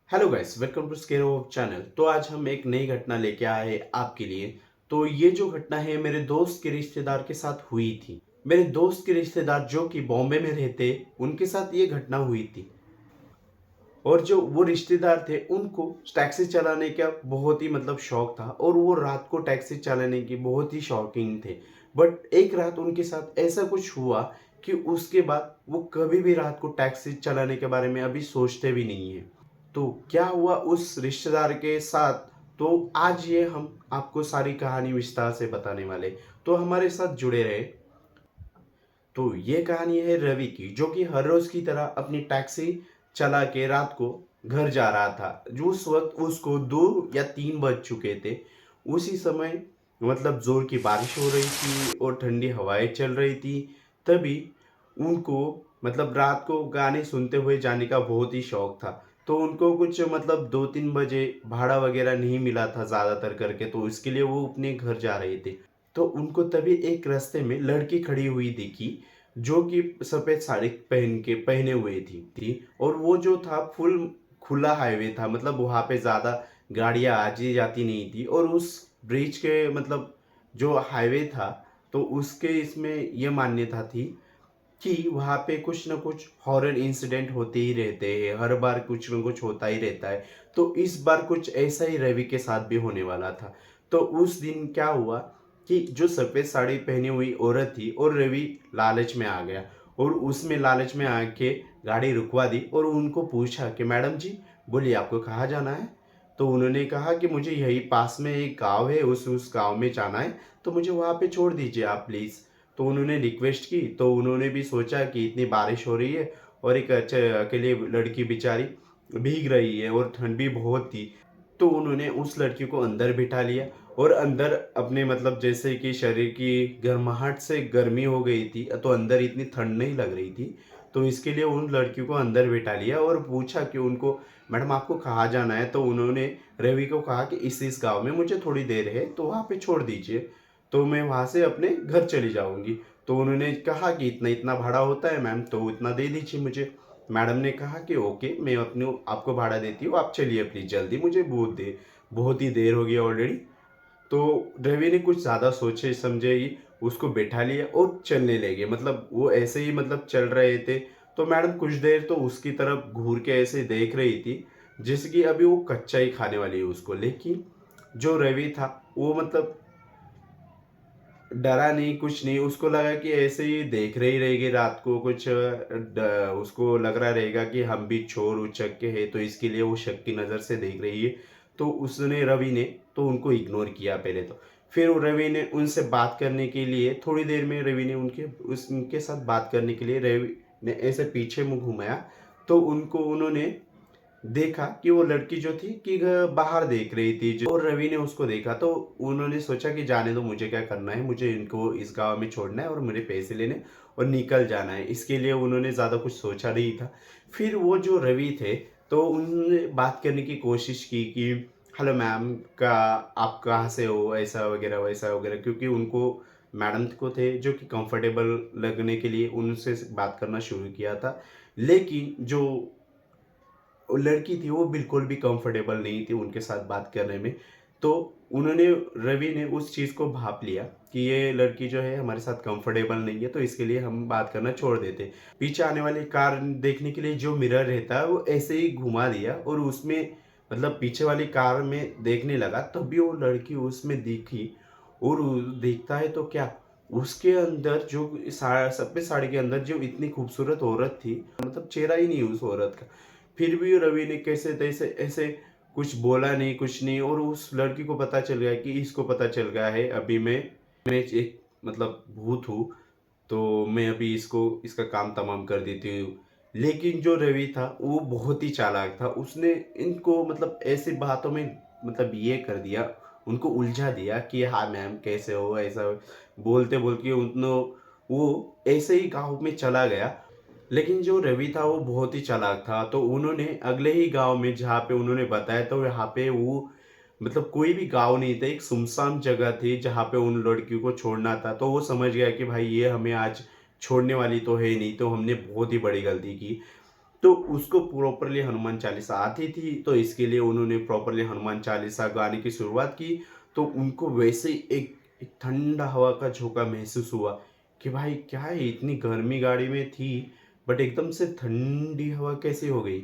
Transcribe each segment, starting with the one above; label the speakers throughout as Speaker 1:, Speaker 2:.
Speaker 1: Hello guys, welcome to स्केरो channel. तो आज हम एक नई घटना लेके आए हैं आपके लिए। तो ये जो घटना है मेरे दोस्त के रिश्तेदार के साथ हुई थी। मेरे दोस्त के रिश्तेदार जो कि बॉम्बे में रहते, उनके साथ ये घटना हुई थी। और जो वो रिश्तेदार थे उनको टैक्सी चलाने का बहुत ही शौक था और वो रात को टैक्सी चलाने की बहुत ही शौकीन थे। बट एक रात उनके साथ ऐसा कुछ हुआ कि उसके बाद वो कभी भी रात को टैक्सी चलाने के बारे में अभी सोचते भी नहीं है। तो क्या हुआ उस रिश्तेदार के साथ, तो आज ये हम आपको सारी कहानी विस्तार से बताने वाले। तो हमारे साथ जुड़े रहे। तो ये कहानी है रवि की, जो कि हर रोज की तरह अपनी टैक्सी चला के रात को घर जा रहा था। जो उस वक्त उसको 2 या 3 बज चुके थे। उसी समय जोर की बारिश हो रही थी और ठंडी हवाएं चल रही थी। तभी उनको रात को गाने सुनते हुए जाने का बहुत ही शौक था। तो उनको कुछ 2-3 बजे भाड़ा वगैरह नहीं मिला था ज़्यादातर करके, तो इसके लिए वो अपने घर जा रहे थे। तो उनको तभी एक रास्ते में लड़की खड़ी हुई दिखी, जो कि सफ़ेद साड़ी पहने हुए थी। और वो जो था फुल खुला हाईवे था, वहाँ पे ज़्यादा गाड़ियाँ आती जाती नहीं थी। और उस ब्रिज के जो हाईवे था, तो उसके इसमें ये मान्यता थी कि वहाँ पे कुछ न कुछ हॉरर इंसिडेंट होते ही रहते हैं, हर बार कुछ न कुछ होता ही रहता है। तो इस बार कुछ ऐसा ही रवि के साथ भी होने वाला था। तो उस दिन क्या हुआ कि जो सफ़ेद साड़ी पहनी हुई औरत थी और रवि लालच में आ गया। और उसमें लालच में आके गाड़ी रुकवा दी और उनको पूछा कि मैडम जी, बोलिए आपको कहाँ जाना है। तो उन्होंने कहा कि मुझे यही पास में एक गांव है, उस गांव में जाना है, तो मुझे वहाँ पे छोड़ दीजिए आप प्लीज़। तो उन्होंने रिक्वेस्ट की। तो उन्होंने भी सोचा कि इतनी बारिश हो रही है और एक अकेली लड़की बेचारी भीग रही है और ठंड भी बहुत थी। तो उन्होंने उस लड़की को अंदर बिठा लिया और अंदर अपने जैसे कि शरीर की गर्माहट से गर्मी हो गई थी, तो अंदर इतनी ठंड नहीं लग रही थी। तो इसके लिए उन लड़की को अंदर बिठा लिया और पूछा कि उनको, मैडम आपको कहाँ जाना है। तो उन्होंने रवि को कहा कि इस गांव में मुझे थोड़ी देर है, तो वहाँ पे छोड़ दीजिए, तो मैं वहाँ से अपने घर चली जाऊँगी। तो उन्होंने कहा कि इतना इतना भाड़ा होता है मैम, तो इतना दे दीजिए मुझे। मैडम ने कहा कि ओके, मैं अपने आपको भाड़ा देती हूँ, आप चलिए प्लीज़ जल्दी, मुझे बहुत ही देर हो गई ऑलरेडी। तो रवि ने कुछ ज़्यादा सोचे समझे ही उसको बैठा लिया और चलने लगे। वो ऐसे ही चल रहे थे। तो मैडम कुछ देर तो उसकी तरफ घूर के ऐसे देख रही थी, जैसे कि अभी वो कच्चा ही खाने वाली है उसको। लेकिन जो रवि था वो डरा नहीं, कुछ नहीं। उसको लगा कि ऐसे ही देख रही रहेगी रात को, कुछ उसको लग रहा रहेगा कि हम भी चोर उचक के हैं, तो इसके लिए वो शक की नज़र से देख रही है। तो उसने रवि ने तो उनको इग्नोर किया पहले तो। फिर वो रवि ने उनसे बात करने के लिए, थोड़ी देर में रवि ने उनके साथ बात करने के लिए रवि ने ऐसे पीछे मुंह घुमाया। तो उन्होंने देखा कि वो लड़की जो थी कि बाहर देख रही थी जो, और रवि ने उसको देखा। तो उन्होंने सोचा कि जाने दो, मुझे क्या करना है, मुझे इनको इस गांव में छोड़ना है और मुझे पैसे लेने और निकल जाना है। इसके लिए उन्होंने ज़्यादा कुछ सोचा नहीं था। फिर वो जो रवि थे, तो उन्होंने बात करने की कोशिश की कि हेलो मैम, का आप कहाँ से हो, ऐसा वगैरह वैसा वगैरह, क्योंकि उनको मैडम को थे जो कि कंफर्टेबल लगने के लिए उनसे बात करना शुरू किया था। लेकिन जो वो लड़की थी वो बिल्कुल भी कंफर्टेबल नहीं थी उनके साथ बात करने में। तो उन्होंने रवि ने उस चीज़ को भाप लिया कि ये लड़की जो है हमारे साथ कंफर्टेबल नहीं है, तो इसके लिए हम बात करना छोड़ देते। पीछे आने वाली कार देखने के लिए जो मिरर रहता है वो ऐसे ही घुमा दिया और उसमें पीछे वाली कार में देखने लगा, तब भी वो लड़की उसमें दिखी। और देखता है तो क्या, उसके अंदर जो सफ़ेद साड़ी के अंदर जो इतनी खूबसूरत औरत थी, चेहरा ही नहीं उस औरत का। फिर भी रवि ने कैसे तैसे ऐसे कुछ बोला नहीं, कुछ नहीं। और उस लड़की को पता चल गया कि इसको पता चल गया है अभी मैं एक भूत हूँ, तो मैं अभी इसको इसका काम तमाम कर देती हूँ। लेकिन जो रवि था वो बहुत ही चालाक था। उसने इनको ऐसी बातों में ये कर दिया, उनको उलझा दिया कि हाँ मैम कैसे हो, ऐसा बोलते बोलते उनको वो ऐसे ही गाँव में चला गया। लेकिन जो रवि था वो बहुत ही चालाक था। तो उन्होंने अगले ही गांव में, जहाँ पे उन्होंने बताया, तो यहाँ पे वो कोई भी गांव नहीं था, एक सुनसान जगह थी जहाँ पे उन लड़कियों को छोड़ना था। तो वो समझ गया कि भाई ये हमें आज छोड़ने वाली तो है नहीं, तो हमने बहुत ही बड़ी गलती की। तो उसको प्रॉपरली हनुमान चालीसा आती थी, तो इसके लिए उन्होंने प्रॉपरली हनुमान चालीसा गाने की शुरुआत की। तो उनको वैसे ही एक ठंडा हवा का झोंका महसूस हुआ कि भाई क्या है, इतनी गर्मी गाड़ी में थी बट एकदम से ठंडी हवा कैसे हो गई।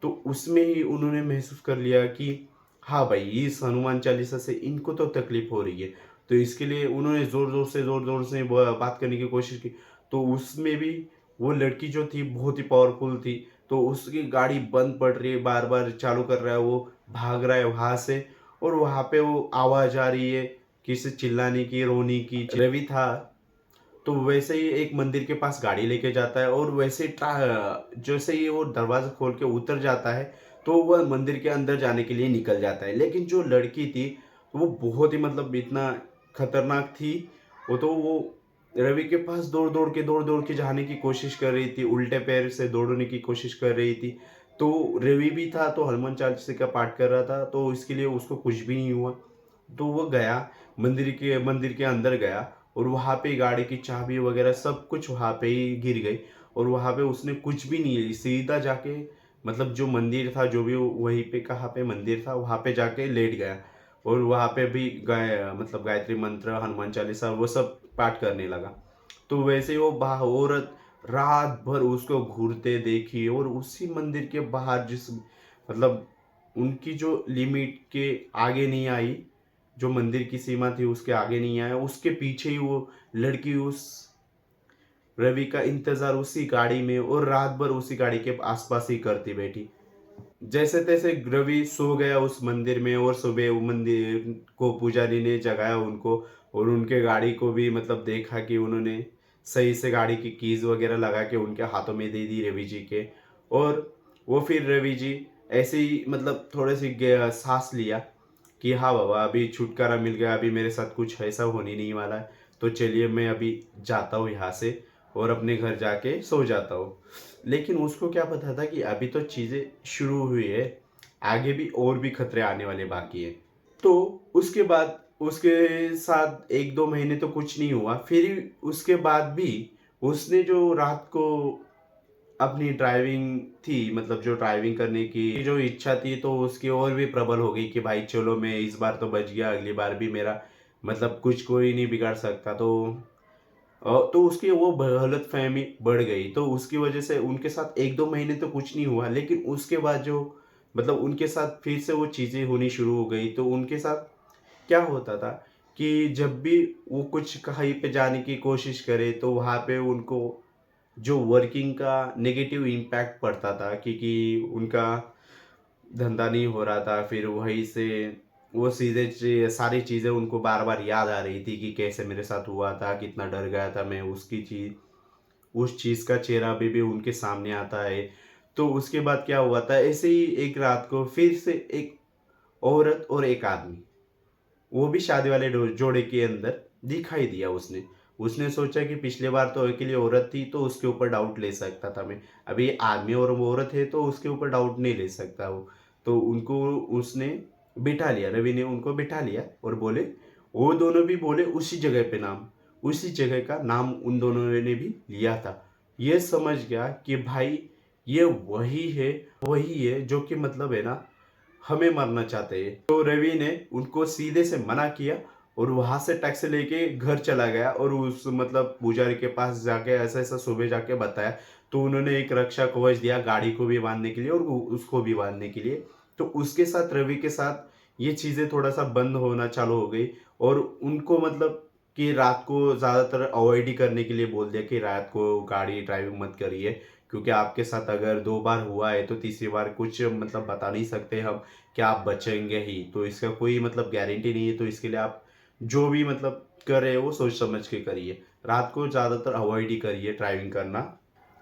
Speaker 1: तो उसमें ही उन्होंने महसूस कर लिया कि हाँ भाई, इस हनुमान चालीसा से इनको तो तकलीफ हो रही है। तो इसके लिए उन्होंने ज़ोर ज़ोर से बात करने की कोशिश की। तो उसमें भी वो लड़की जो थी बहुत ही पावरफुल थी। तो उसकी गाड़ी बंद पड़ रही है, बार बार चालू कर रहा है, वो भाग रहा है वहाँ से। और वहाँ पे वो आवाज़ आ रही है किसी चिल्लाने की, रोने की। रवि था तो वैसे ही एक मंदिर के पास गाड़ी लेके जाता है, और वैसे ही जैसे ही वो दरवाज़ा खोल के उतर जाता है, तो वह मंदिर के अंदर जाने के लिए निकल जाता है। लेकिन जो लड़की थी, वो बहुत ही मतलब इतना खतरनाक थी। वो रवि के पास दौड़ दौड़ के जाने की कोशिश कर रही थी, उल्टे पैर से दौड़ने की कोशिश कर रही थी। तो रवि भी था, तो हनुमान चालीसा का पाठ कर रहा था, तो इसके लिए उसको कुछ भी नहीं हुआ। तो वो गया, मंदिर के अंदर गया, और वहाँ पे गाड़ी की चाबी वगैरह सब कुछ वहाँ पे ही गिर गई। और वहाँ पे उसने कुछ भी नहीं ली, सीधा जाके मतलब जो मंदिर था, जो भी वहीं पे कहाँ पे मंदिर था, वहाँ पे जाके लेट गया। और वहाँ पे भी मतलब गायत्री मंत्र, हनुमान चालीसा वो सब पाठ करने लगा। तो वैसे ही वो औरत रात भर उसको घूरते देखी, और उसी मंदिर के बाहर जिस मतलब उनकी जो लिमिट के आगे नहीं आई, जो मंदिर की सीमा थी उसके आगे नहीं आया, उसके पीछे ही वो लड़की उस रवि का इंतजार उसी गाड़ी में और रात भर उसी गाड़ी के आसपास ही करती बैठी। जैसे तैसे रवि सो गया उस मंदिर में, और सुबह वो मंदिर को पुजारी ने जगाया उनको, और उनके गाड़ी को भी मतलब देखा कि उन्होंने सही से गाड़ी की कीज वगैरह लगा के उनके हाथों में दे दी रवि जी के। और वो फिर रवि जी ऐसे ही मतलब थोड़े से सांस लिया कि हाँ बाबा, अभी छुटकारा मिल गया, अभी मेरे साथ कुछ ऐसा होने नहीं वाला है। तो चलिए मैं अभी जाता हूँ यहाँ से, और अपने घर जाके सो जाता हूँ। लेकिन उसको क्या पता था कि अभी तो चीज़ें शुरू हुई है, आगे भी और भी खतरे आने वाले बाकी है। तो उसके बाद उसके साथ 1-2 महीने तो कुछ नहीं हुआ। फिर उसके बाद भी उसने जो रात को अपनी ड्राइविंग थी, मतलब जो ड्राइविंग करने की जो इच्छा थी, तो उसकी और भी प्रबल हो गई कि भाई चलो, मैं इस बार तो बच गया, अगली बार भी मेरा मतलब कुछ कोई नहीं बिगाड़ सकता। तो उसकी वो गलतफ़हमी बढ़ गई। तो उसकी वजह से उनके साथ 1-2 महीने तो कुछ नहीं हुआ, लेकिन उसके बाद जो मतलब उनके साथ फिर से वो चीज़ें होनी शुरू हो गई। तो उनके साथ क्या होता था कि जब भी वो कुछ कहीं पे जाने की कोशिश करे, तो वहाँ पे उनको जो वर्किंग का नेगेटिव इम्पैक्ट पड़ता था, क्योंकि उनका धंधा नहीं हो रहा था। फिर वहीं से वो सीधे सारी चीज़ें उनको बार बार याद आ रही थी कि कैसे मेरे साथ हुआ था, कितना डर गया था मैं, उस चीज़ का चेहरा भी उनके सामने आता है। तो उसके बाद क्या हुआ था, ऐसे ही एक रात को फिर से एक औरत और एक आदमी, वो भी शादी वाले जोड़े के अंदर दिखाई दिया उसने। उसने सोचा कि पिछले बार तो अकेली औरत थी, तो उसके ऊपर डाउट ले सकता था मैं। अभी ये आदमी और वो औरत है, तो उसके ऊपर डाउट नहीं ले सकता वो। तो उनको उसने बिठा लिया, रवि ने उनको बिठा लिया, और बोले, वो दोनों भी बोले उसी जगह पे नाम, उसी जगह का नाम उन दोनों ने भी लिया था। ये समझ गया कि भाई ये वही है जो कि मतलब है ना, हमें मारना चाहते हैं। तो रवि ने उनको सीधे से मना किया, और वहां से टैक्सी लेके घर चला गया, और उस मतलब पुजारी के पास जाके ऐसा ऐसा सुबह जाके बताया। तो उन्होंने एक रक्षा कवच दिया गाड़ी को भी बांधने के लिए, और उसको भी बांधने के लिए। तो उसके साथ रवि के साथ ये चीजें थोड़ा सा बंद होना चालू हो गई, और उनको मतलब कि रात को ज़्यादातर अवॉइड ही करने के लिए बोल दिया कि रात को गाड़ी ड्राइविंग मत करिए, क्योंकि आपके साथ अगर 2 बार हुआ है, तो तीसरी बार कुछ मतलब बता नहीं सकते हम कि आप बचेंगे ही। तो इसका कोई मतलब गारंटी नहीं है। तो इसके लिए आप जो भी मतलब कर रहे हो वो सोच समझ के करिए। रात को ज़्यादातर अवॉइड ही करिए ड्राइविंग करना।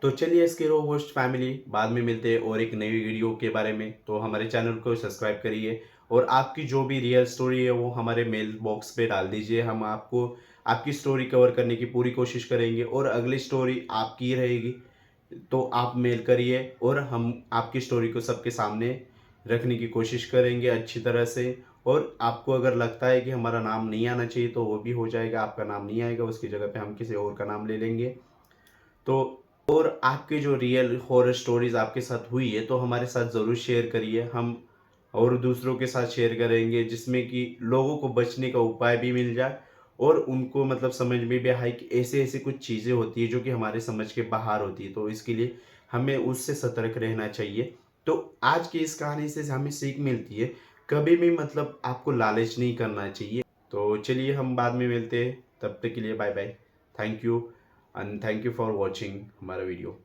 Speaker 1: तो चलिए इसके रो होस्ट फैमिली, बाद में मिलते हैं और एक नई वीडियो के बारे में। तो हमारे चैनल को सब्सक्राइब करिए, और आपकी जो भी रियल स्टोरी है वो हमारे मेल बॉक्स पे डाल दीजिए। हम आपको आपकी स्टोरी कवर करने की पूरी कोशिश करेंगे, और अगली स्टोरी आपकी ही रहेगी। तो आप मेल करिए, और हम आपकी स्टोरी को सबके सामने रखने की कोशिश करेंगे अच्छी तरह से। और आपको अगर लगता है कि हमारा नाम नहीं आना चाहिए, तो वो भी हो जाएगा, आपका नाम नहीं आएगा, उसकी जगह पे हम किसी और का नाम ले लेंगे। तो और आपके जो रियल हॉरर स्टोरीज आपके साथ हुई है तो हमारे साथ ज़रूर शेयर करिए। हम और दूसरों के साथ शेयर करेंगे जिसमें कि लोगों को बचने का उपाय भी मिल जाए और उनको मतलब समझ में भी आए कि ऐसे-ऐसे कुछ चीज़ें होती हैं जो कि हमारे समझ के बाहर होती है। तो इसके लिए हमें उससे सतर्क रहना चाहिए। तो आज की इस कहानी से हमें सीख मिलती है, कभी भी मतलब आपको लालच नहीं करना चाहिए। तो चलिए हम बाद में मिलते हैं, तब तक के लिए bye bye. Thank you and thank you for watching हमारा वीडियो।